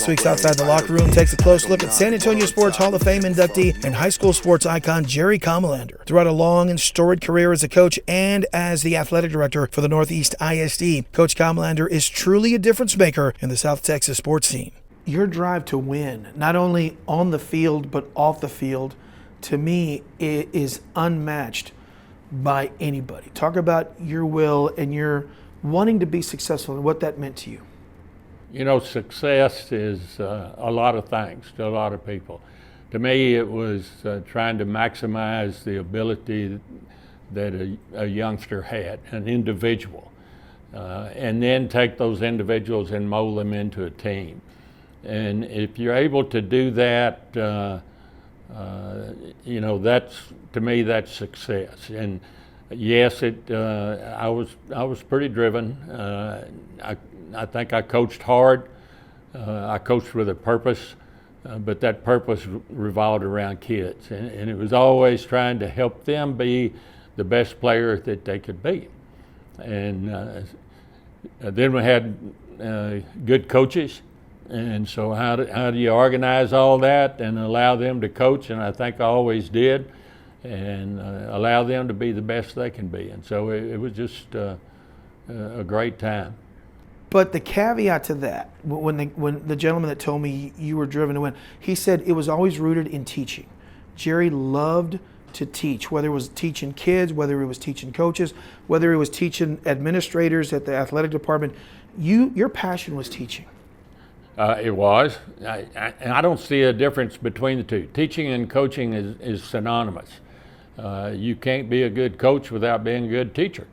This week's Outside the Locker Room takes a close look at San Antonio Sports Hall of Fame inductee and high school sports icon Jerry Comalander. Throughout a long and storied career as a coach and as the athletic director for the Northeast ISD, Coach Comalander is truly a difference maker in the South Texas sports scene. Your drive to win, not only on the field but off the field, to me is unmatched by anybody. Talk about your will and your wanting to be successful and what that meant to you. You know, success is a lot of things to a lot of people. To me, it was trying to maximize the ability that a youngster had, an individual, and then take those individuals and mold them into a team. And if you're able to do that, you know, to me, that's success. And yes, I was pretty driven. I think I coached hard. I coached with a purpose, but that purpose revolved around kids, and it was always trying to help them be the best player that they could be. And then we had good coaches. And so how do you organize all that and allow them to coach? And I think I always did, and allow them to be the best they can be. And so it was just a great time. But the caveat to that, when the gentleman that told me you were driven to win, he said it was always rooted in teaching. Jerry loved to teach, whether it was teaching kids, whether it was teaching coaches, whether it was teaching administrators at the athletic department. Your passion was teaching. It was. I don't see a difference between the two. Teaching and coaching is synonymous. You can't be a good coach without being a good teacher.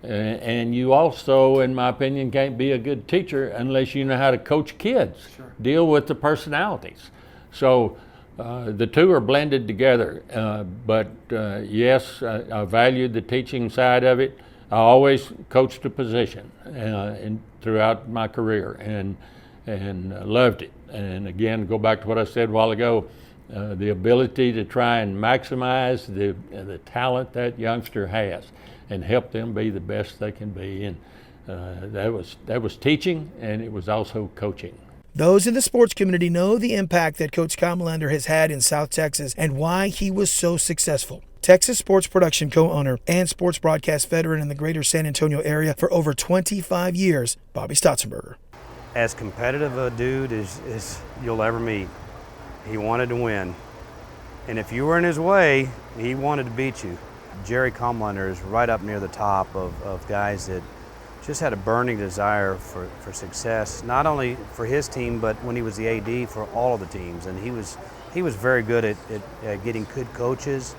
And you also, in my opinion, can't be a good teacher unless you know how to coach kids, sure. Deal with the personalities. So the two are blended together. But yes, I valued the teaching side of it. I always coached a position throughout my career. And loved it. And again, go back to what I said a while ago, the ability to try and maximize the talent that youngster has and help them be the best they can be. And that was teaching, and it was also coaching. Those in the sports community know the impact that Coach Comalander has had in South Texas and why he was so successful. Texas sports production co-owner and sports broadcast veteran in the greater San Antonio area for over 25 years, Bobby Stotzenberger. As competitive a dude as you'll ever meet. He wanted to win. And if you were in his way, he wanted to beat you. Jerry Comalander is right up near the top of guys that just had a burning desire for success, not only for his team, but when he was the AD for all of the teams. And he was very good at getting good coaches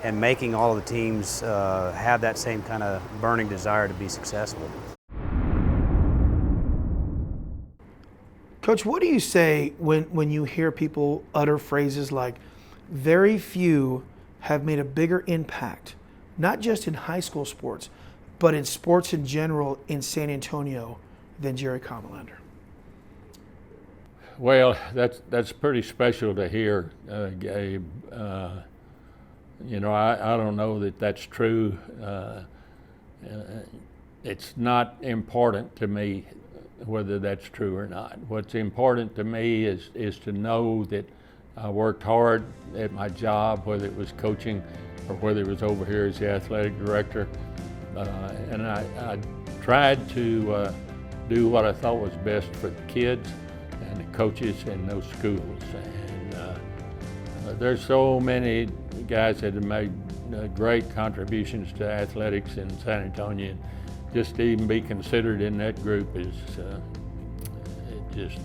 and making all of the teams have that same kind of burning desire to be successful. Coach, what do you say when you hear people utter phrases like, very few have made a bigger impact, not just in high school sports, but in sports in general in San Antonio than Jerry Comalander? Well, that's pretty special to hear, Gabe. You know, I don't know that that's true. It's not important to me whether that's true or not. What's important to me is to know that I worked hard at my job, whether it was coaching or whether it was over here as the athletic director. And I tried to do what I thought was best for the kids and the coaches in those schools. And there's so many guys that have made great contributions to athletics in San Antonio. And just to even be considered in that group it just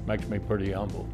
makes me pretty humble.